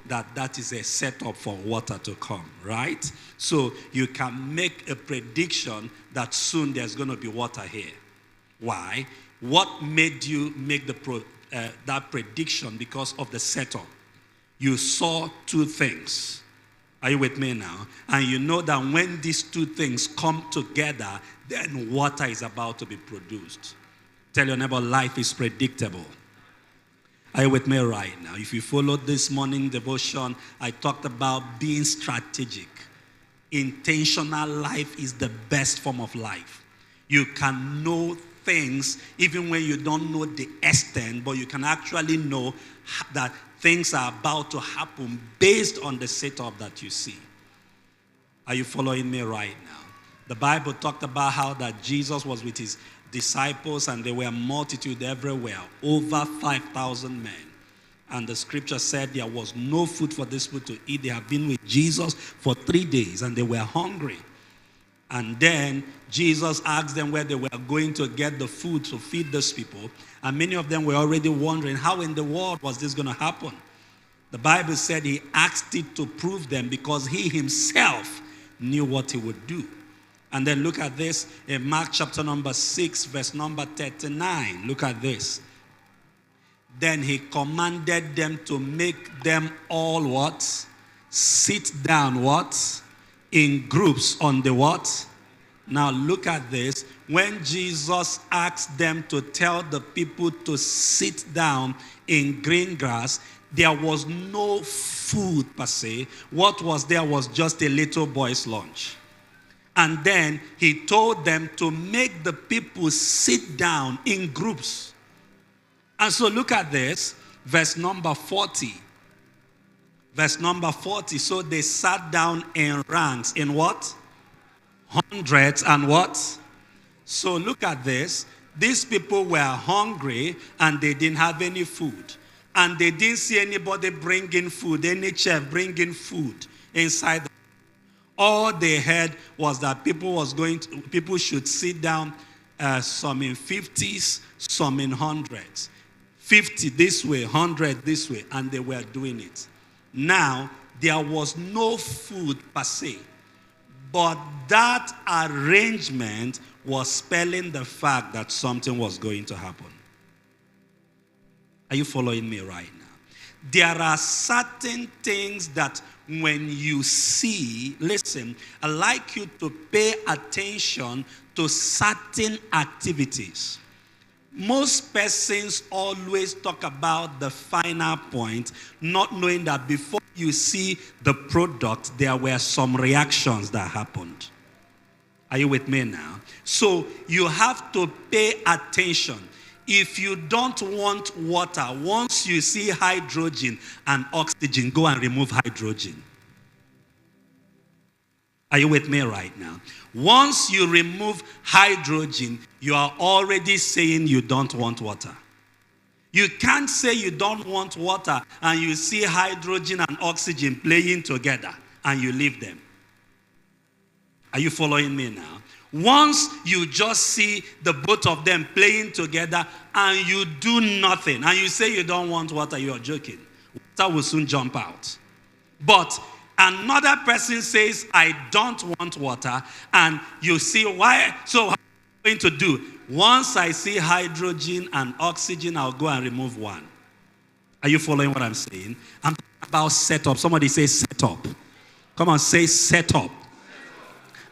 that that is a setup for water to come, right? So you can make a prediction that soon there's going to be water here. Why? What made you make that prediction? Because of the setup. You saw two things. Are you with me now? And you know that when these two things come together, then water is about to be produced. Tell your neighbor, life is predictable. Are you with me right now? If you followed this morning devotion, I talked about being strategic. Intentional life is the best form of life. You can know things even when you don't know the extent, but you can actually know that things are about to happen based on the setup that you see. Are you following me right now? The Bible talked about how that Jesus was with his disciples and there were multitude everywhere, over 5,000 men. And the scripture said there was no food for these people to eat. They have been with Jesus for 3 days and they were hungry. And then Jesus asked them where they were going to get the food to feed those people. And many of them were already wondering, how in the world was this going to happen? The Bible said he asked it to prove them because he himself knew what he would do. And then look at this in Mark chapter number 6, verse number 39. Look at this. Then he commanded them to make them all what? Sit down what? In groups on the what? Now look at this. When Jesus asked them to tell the people to sit down in green grass, there was no food per se. What was there was just a little boy's lunch. And then he told them to make the people sit down in groups. And so look at this, verse number 40. Verse number 40. So they sat down in ranks in what? Hundreds and what? So look at this. These people were hungry and they didn't have any food. And they didn't see anybody bringing food, any chef bringing food inside. All they heard was that people should sit down, some in 50s, some in hundreds. 50 this way, 100 this way, and they were doing it. Now, there was no food per se, but that arrangement was spelling the fact that something was going to happen. Are you following me right now? There are certain things that when you see, listen, I'd like you to pay attention to certain activities. Most persons always talk about the final point, not knowing that before you see the product, there were some reactions that happened. Are you with me now? So you have to pay attention. If you don't want water, once you see hydrogen and oxygen, go and remove hydrogen. Are you with me right now? Once you remove hydrogen, you are already saying you don't want water. You can't say you don't want water and you see hydrogen and oxygen playing together and you leave them. Are you following me now? Once you just see the both of them playing together and you do nothing and you say you don't want water, you are joking. Water will soon jump out. But another person says, I don't want water, and you see why. So what are you going to do? Once I see hydrogen and oxygen, I'll go and remove one. Are you following what I'm saying? I'm talking about setup. Somebody say setup. Come on, say setup.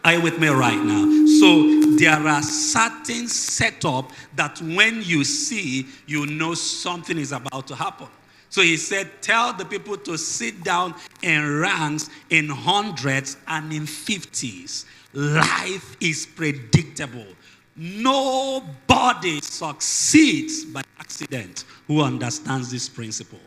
Are you with me right now? So there are certain setup that when you see, you know something is about to happen. So he said, tell the people to sit down in ranks, in hundreds, and in 50s. Life is predictable. Nobody succeeds by accident who understands this principle.